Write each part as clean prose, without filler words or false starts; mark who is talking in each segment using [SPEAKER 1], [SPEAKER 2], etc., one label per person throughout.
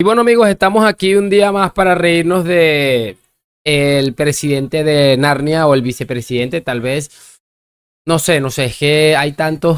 [SPEAKER 1] Y bueno, amigos, estamos aquí un día más para reírnos de el presidente de Narnia o el vicepresidente, tal vez. No sé, es que hay tantos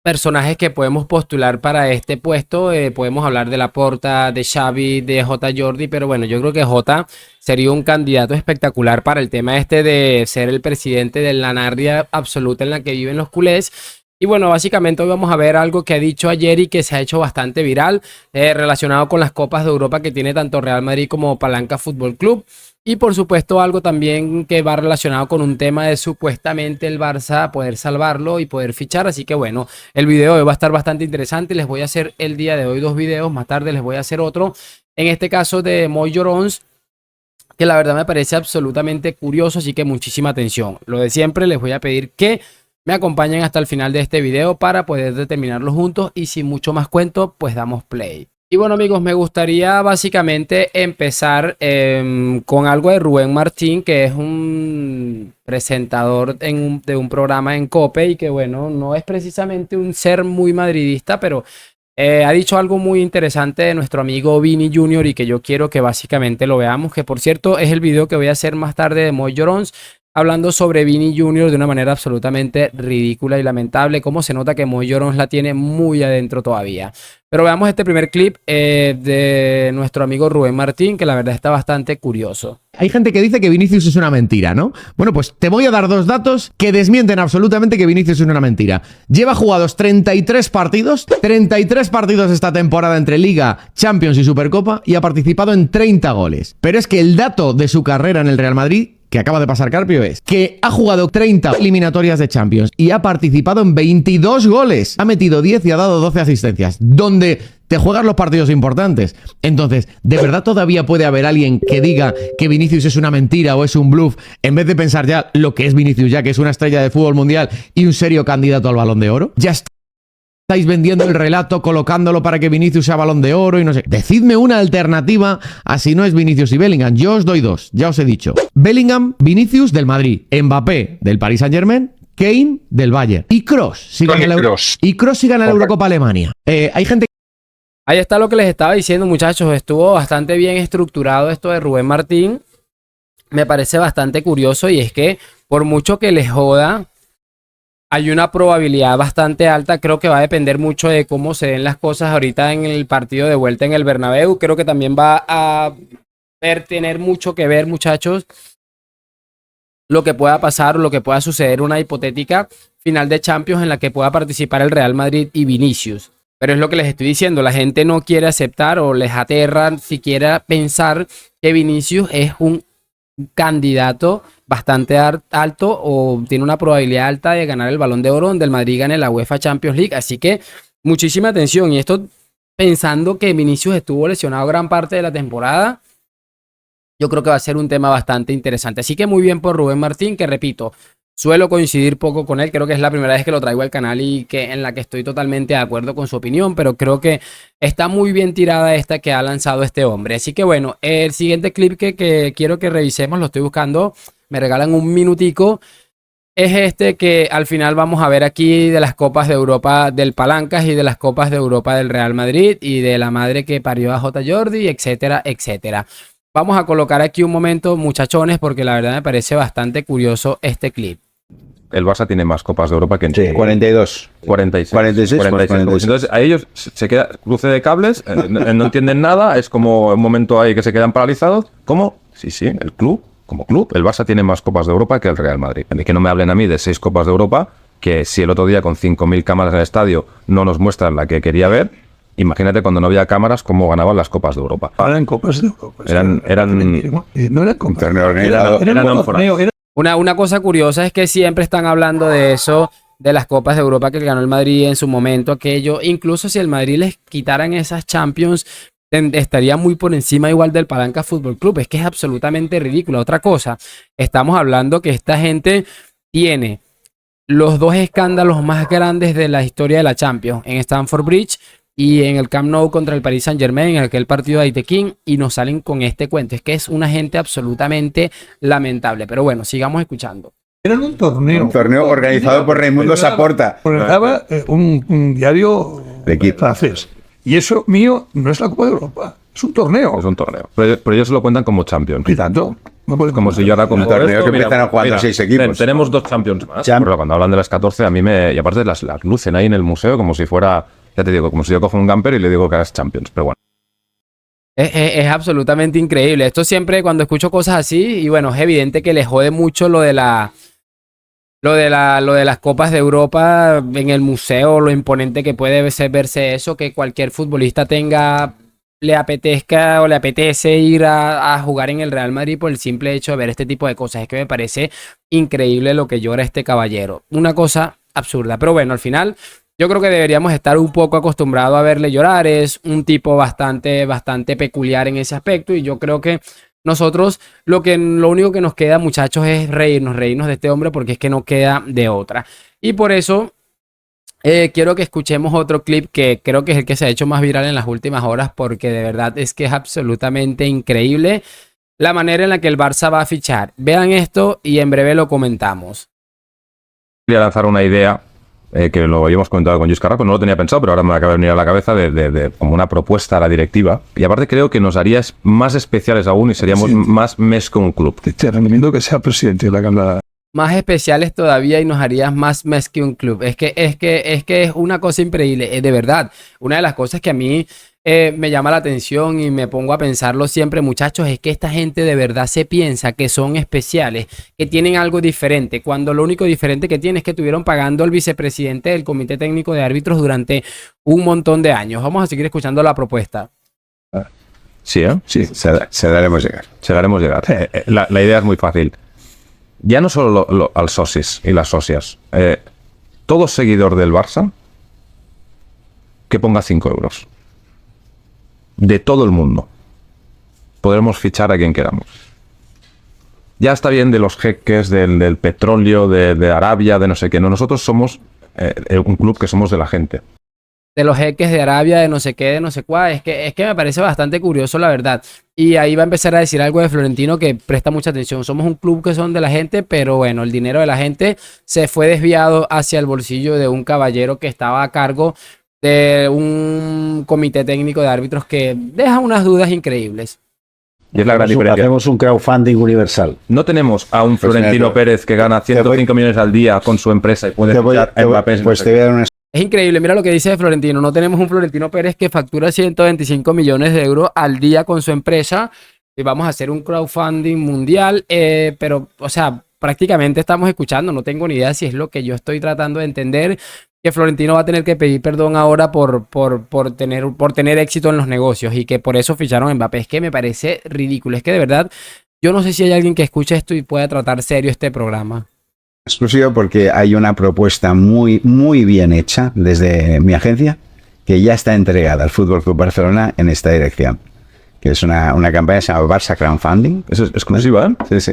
[SPEAKER 1] personajes que podemos postular para este puesto. Podemos hablar de Laporta, de Xavi, de J. Jordi, pero bueno, yo creo que J sería un candidato espectacular para el tema este de ser el presidente de la Narnia absoluta en la que viven los culés. Y bueno, básicamente hoy vamos a ver algo que ha dicho ayer y que se ha hecho bastante viral, relacionado con las Copas de Europa que tiene tanto Real Madrid como Palanca Fútbol Club. Y por supuesto algo también que va relacionado con un tema de supuestamente el Barça poder salvarlo y poder fichar. Así que bueno, el video de hoy va a estar bastante interesante. Les voy a hacer el día de hoy 2 videos, más tarde les voy a hacer otro. En este caso de Moy Llorons, que la verdad me parece absolutamente curioso, así que muchísima atención. Lo de siempre, les voy a pedir que me acompañen hasta el final de este video para poder determinarlo juntos y sin mucho más cuento, pues damos play. Y bueno, amigos, me gustaría básicamente empezar con algo de Rubén Martín, que es un presentador de un programa en COPE y que bueno, no es precisamente un ser muy madridista, pero ha dicho algo muy interesante de nuestro amigo Vini Junior y que yo quiero que básicamente lo veamos, que por cierto es el video que voy a hacer más tarde de Moy Llorons, hablando sobre Vini Junior de una manera absolutamente ridícula y lamentable. Cómo se nota que Moy Llorons la tiene muy adentro todavía. Pero veamos este primer clip de nuestro amigo Rubén Martín, que la verdad está bastante curioso.
[SPEAKER 2] Hay gente que dice que Vinicius es una mentira, ¿no? Bueno, pues te voy a dar 2 datos que desmienten absolutamente que Vinicius es una mentira. Lleva jugados 33 partidos esta temporada entre Liga, Champions y Supercopa y ha participado en 30 goles. Pero es que el dato de su carrera en el Real Madrid que acaba de pasar Carpio es que ha jugado 30 eliminatorias de Champions y ha participado en 22 goles. Ha metido 10 y ha dado 12 asistencias, donde te juegas los partidos importantes. Entonces, ¿de verdad todavía puede haber alguien que diga que Vinicius es una mentira o es un bluff, en vez de pensar ya lo que es Vinicius ya, que es una estrella de fútbol mundial y un serio candidato al Balón de Oro? Ya estáis vendiendo el relato, colocándolo para que Vinicius sea Balón de Oro y no sé. Decidme una alternativa a si no es Vinicius y Bellingham. Yo os doy 2, ya os he dicho. Bellingham, Vinicius del Madrid, Mbappé del Paris Saint-Germain, Kane del Bayern y Kroos si gana la Eurocopa Alemania. Hay gente.
[SPEAKER 1] Ahí está lo que les estaba diciendo, muchachos. Estuvo bastante bien estructurado esto de Rubén Martín. Me parece bastante curioso y es que por mucho que les joda, hay una probabilidad bastante alta. Creo que va a depender mucho de cómo se den las cosas ahorita en el partido de vuelta en el Bernabéu. Creo que también va a tener mucho que ver, muchachos, lo que pueda pasar o lo que pueda suceder una hipotética final de Champions en la que pueda participar el Real Madrid y Vinicius. Pero es lo que les estoy diciendo, la gente no quiere aceptar o les aterra siquiera pensar que Vinicius es un candidato bastante alto o tiene una probabilidad alta de ganar el Balón de Oro, donde el Madrid gane la UEFA Champions League. Así que muchísima atención. Y esto pensando que Vinicius estuvo lesionado gran parte de la temporada, yo creo que va a ser un tema bastante interesante. Así que muy bien por Rubén Martín, que repito, suelo coincidir poco con él. Creo que es la primera vez que lo traigo al canal y que en la que estoy totalmente de acuerdo con su opinión, pero creo que está muy bien tirada esta que ha lanzado este hombre. Así que bueno, el siguiente clip que quiero que revisemos, lo estoy buscando, me regalan un minutico, es este que al final vamos a ver aquí de las Copas de Europa del Palancas y de las Copas de Europa del Real Madrid y de la madre que parió a J. Jordi, etcétera, etcétera. Vamos a colocar aquí un momento, muchachones, porque la verdad me parece bastante curioso este clip.
[SPEAKER 3] El Barça tiene más Copas de Europa que en
[SPEAKER 4] sí, 42.
[SPEAKER 3] 46. Entonces a ellos se queda cruce de cables, no entienden nada, es como un momento ahí que se quedan paralizados. ¿Cómo? Sí, el club, como club, el Barça tiene más Copas de Europa que el Real Madrid. Que no me hablen a mí de 6 Copas de Europa, que si el otro día con 5.000 cámaras en el estadio no nos muestran la que quería ver, imagínate cuando no había cámaras cómo ganaban las Copas de Europa.
[SPEAKER 5] Ahora en Copas de Europa.
[SPEAKER 3] No
[SPEAKER 5] eran
[SPEAKER 4] con torneo organizado.
[SPEAKER 1] Una cosa curiosa es que siempre están hablando de eso, de las Copas de Europa que ganó el Madrid en su momento, aquello. Incluso si el Madrid les quitaran esas Champions, estaría muy por encima igual del Palanca Fútbol Club. Es que es absolutamente ridículo. Otra cosa, estamos hablando que esta gente tiene los 2 escándalos más grandes de la historia de la Champions en Stamford Bridge y en el Camp Nou contra el Paris Saint-Germain, en aquel partido de Aitequín, y nos salen con este cuento. Es que es una gente absolutamente lamentable. Pero bueno, sigamos escuchando.
[SPEAKER 5] Era un torneo.
[SPEAKER 4] Un torneo organizado por Raimundo Saporta.
[SPEAKER 5] Organizaba un diario francés. Y eso mío no es la Copa de Europa. Es un torneo.
[SPEAKER 3] Es un torneo. Pero ellos se lo cuentan como Champions.
[SPEAKER 5] ¿Y tanto? No puedes
[SPEAKER 3] Como si yo ahora como
[SPEAKER 4] Un torneo
[SPEAKER 3] esto,
[SPEAKER 4] que empiezan jugando 6 equipos.
[SPEAKER 3] Tenemos 2 Champions más.
[SPEAKER 4] Champ-
[SPEAKER 3] Pero cuando hablan de las 14, a mí me... Y aparte las lucen ahí en el museo como si fuera... Ya te digo, como si yo cojo un camper y le digo que es Champions. Pero bueno.
[SPEAKER 1] Es absolutamente increíble. Esto siempre cuando escucho cosas así, y bueno, es evidente que les jode mucho lo de las Copas de Europa en el museo, lo imponente que puede verse eso, que cualquier futbolista le apetezca o le apetece ir a jugar en el Real Madrid por el simple hecho de ver este tipo de cosas. Es que me parece increíble lo que llora este caballero. Una cosa absurda. Pero bueno, al final yo creo que deberíamos estar un poco acostumbrados a verle llorar. Es un tipo bastante peculiar en ese aspecto, y yo creo que nosotros lo único que nos queda, muchachos, es reírnos de este hombre, porque es que no queda de otra. Y por eso quiero que escuchemos otro clip que creo que es el que se ha hecho más viral en las últimas horas, porque de verdad es que es absolutamente increíble la manera en la que el Barça va a fichar. Vean esto y en breve lo comentamos.
[SPEAKER 3] Quería lanzar una idea que lo habíamos comentado con Lluís Carrasco, no lo tenía pensado, pero ahora me acaba de venir a la cabeza de como una propuesta a la directiva. Y aparte creo que nos haría más especiales aún y seríamos más mes que un club.
[SPEAKER 5] Te recomiendo que sea presidente de la Cámara.
[SPEAKER 1] Más especiales todavía y nos harías más que un club. Es que es una cosa increíble, de verdad. Una de las cosas que a mí me llama la atención y me pongo a pensarlo siempre, muchachos, es que esta gente de verdad se piensa que son especiales, que tienen algo diferente, cuando lo único diferente que tienen es que estuvieron pagando al vicepresidente del Comité Técnico de Árbitros durante un montón de años. Vamos a seguir escuchando la propuesta.
[SPEAKER 3] Sí, ¿eh?
[SPEAKER 4] Sí, se daremos llegar.
[SPEAKER 3] Llegaremos a llegar. La idea es muy fácil. Ya no solo al socis y las socias. Todo seguidor del Barça que ponga 5 euros. De todo el mundo. Podremos fichar a quien queramos. Ya está bien de los jeques, del petróleo, de Arabia, de no sé qué. No, nosotros somos un club que somos de la gente.
[SPEAKER 1] De los jeques de Arabia, de no sé qué, de no sé cuál. Es que me parece bastante curioso, la verdad. Y ahí va a empezar a decir algo de Florentino que presta mucha atención. Somos un club que son de la gente, pero bueno, el dinero de la gente se fue desviado hacia el bolsillo de un caballero que estaba a cargo de un comité técnico de árbitros que deja unas dudas increíbles.
[SPEAKER 3] Y es la gran diferencia.
[SPEAKER 6] Hacemos un crowdfunding universal.
[SPEAKER 3] No tenemos a un Florentino
[SPEAKER 4] mira,
[SPEAKER 3] Pérez que gana 105 millones al día con su empresa y puede fichar a Mbappé.
[SPEAKER 4] Pues te voy a dar una...
[SPEAKER 1] Es increíble, mira lo que dice Florentino. No tenemos un Florentino Pérez que factura 125 millones de euros al día con su empresa y vamos a hacer un crowdfunding mundial, pero, o sea, prácticamente estamos escuchando. No tengo ni idea si es lo que yo estoy tratando de entender, que Florentino va a tener que pedir perdón ahora por tener éxito en los negocios y que por eso ficharon a Mbappé. Es que me parece ridículo. Es que de verdad, yo no sé si hay alguien que escuche esto y pueda tratar serio este programa.
[SPEAKER 4] exclusivo porque hay una propuesta muy bien hecha desde mi agencia que ya está entregada al Fútbol Club Barcelona en esta dirección, que es una campaña que se llama Barça Crowdfunding.
[SPEAKER 3] Es exclusiva, ¿eh?
[SPEAKER 4] Sí.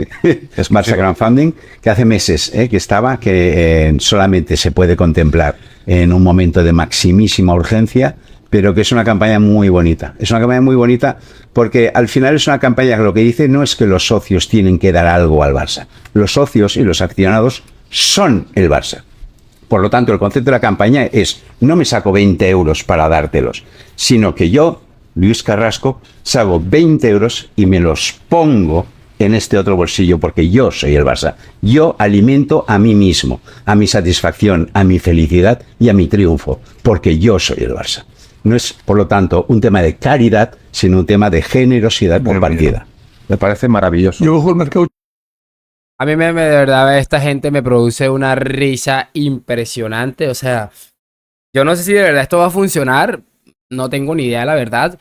[SPEAKER 4] Es Barça Crowdfunding, que hace meses que estaba, que solamente se puede contemplar en un momento de maximísima urgencia, pero que es una campaña muy bonita. Es una campaña muy bonita porque al final es una campaña que lo que dice no es que los socios tienen que dar algo al Barça. Los socios y los accionados son el Barça. Por lo tanto, el concepto de la campaña es, no me saco 20 euros para dártelos, sino que yo, Lluís Carrasco, saco 20 euros y me los pongo en este otro bolsillo porque yo soy el Barça. Yo alimento a mí mismo, a mi satisfacción, a mi felicidad y a mi triunfo, porque yo soy el Barça. No es, por lo tanto, un tema de caridad, sino un tema de generosidad compartida.
[SPEAKER 3] Me parece maravilloso.
[SPEAKER 5] Yo cojo el mercado.
[SPEAKER 1] A mí de verdad esta gente me produce una risa impresionante. O sea, yo no sé si de verdad esto va a funcionar. No tengo ni idea, la verdad.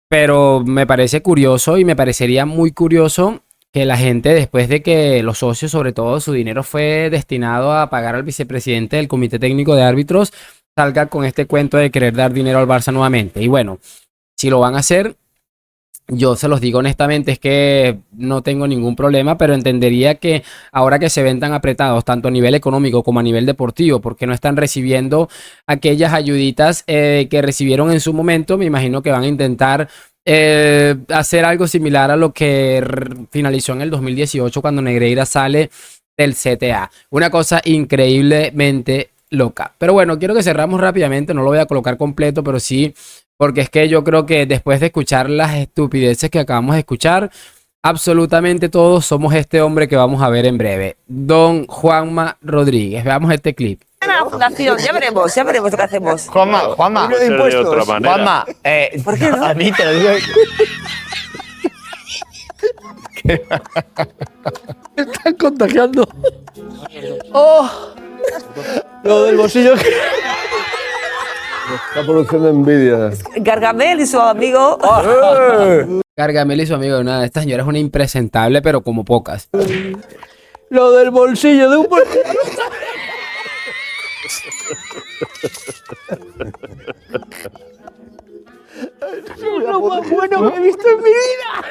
[SPEAKER 1] Pero me parece curioso y me parecería muy curioso que la gente, después de que los socios, sobre todo, su dinero fue destinado a pagar al vicepresidente del Comité Técnico de Árbitros, salga con este cuento de querer dar dinero al Barça nuevamente. Y bueno, si lo van a hacer, yo se los digo honestamente, es que no tengo ningún problema, pero entendería que ahora que se ven tan apretados, tanto a nivel económico como a nivel deportivo, porque no están recibiendo aquellas ayuditas que recibieron en su momento, me imagino que van a intentar hacer algo similar a lo que finalizó en el 2018 cuando Negreira sale del CTA. Una cosa increíblemente loca. Pero bueno, quiero que cerramos rápidamente, no lo voy a colocar completo, pero sí, porque es que yo creo que después de escuchar las estupideces que acabamos de escuchar, absolutamente todos somos este hombre que vamos a ver en breve, Don Juanma Rodríguez. Veamos este clip.
[SPEAKER 7] La fundación, ya veremos lo que hacemos.
[SPEAKER 8] Juanma,
[SPEAKER 9] de impuestos.
[SPEAKER 8] Juanma,
[SPEAKER 7] ¿Por qué no?
[SPEAKER 8] a mí te lo digo.
[SPEAKER 9] Me están contagiando. Oh, lo del bolsillo. Está produciendo envidia.
[SPEAKER 7] Gargamel y su amigo.
[SPEAKER 1] Gargamel y su amigo, nada, esta señora es una impresentable, pero como pocas.
[SPEAKER 9] Lo del bolsillo de un bolsillo. Es lo más bueno que he visto en mi vida.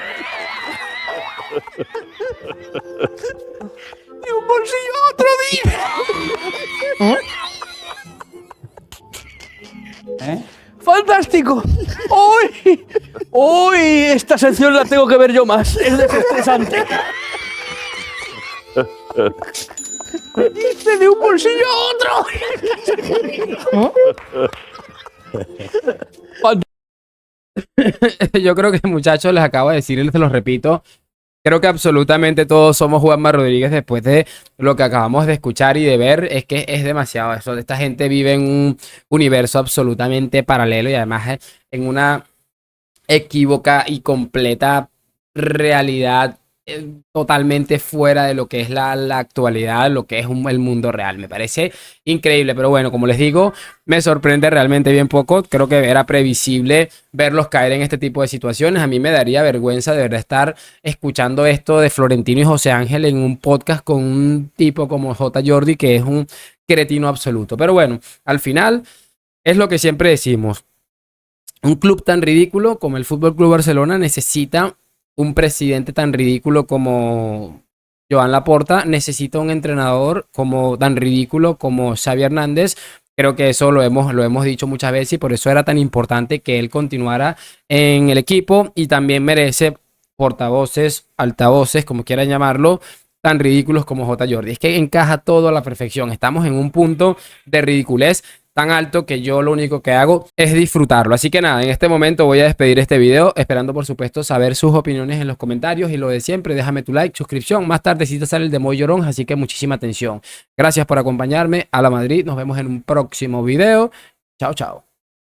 [SPEAKER 9] De un bolsillo a otro día. ¡Fantástico! ¡Uy! Esta sección la tengo que ver yo más. Es desestresante. Dice de un bolsillo a otro.
[SPEAKER 1] Yo creo que, muchachos, les acabo de decir y se los repito. Creo que absolutamente todos somos Juanma Rodríguez después de lo que acabamos de escuchar y de ver. Es que es demasiado eso. Esta gente vive en un universo absolutamente paralelo y además en una equívoca y completa realidad totalmente fuera de lo que es la actualidad, lo que es el mundo real. Me parece increíble, pero bueno, como les digo, me sorprende realmente bien poco. Creo que era previsible verlos caer en este tipo de situaciones. A mí me daría vergüenza de verdad estar escuchando esto de Florentino y José Ángel en un podcast con un tipo como J. Jordi, que es un cretino absoluto. Pero bueno, al final es lo que siempre decimos. Un club tan ridículo como el Fútbol Club Barcelona necesita un presidente tan ridículo como Joan Laporta, necesita un entrenador tan ridículo como Xavi Hernández. Creo que eso lo hemos dicho muchas veces y por eso era tan importante que él continuara en el equipo, y también merece portavoces, altavoces, como quieran llamarlo, tan ridículos como J. Jordi. Es que encaja todo a la perfección. Estamos en un punto de ridiculez tan alto que yo lo único que hago es disfrutarlo. Así que nada, en este momento voy a despedir este video, esperando por supuesto saber sus opiniones en los comentarios, y lo de siempre, déjame tu like, suscripción. Más tardecita sale el de Moy Llorón, así que muchísima atención. Gracias por acompañarme. A la Madrid, nos vemos en un próximo video. Chao, chao.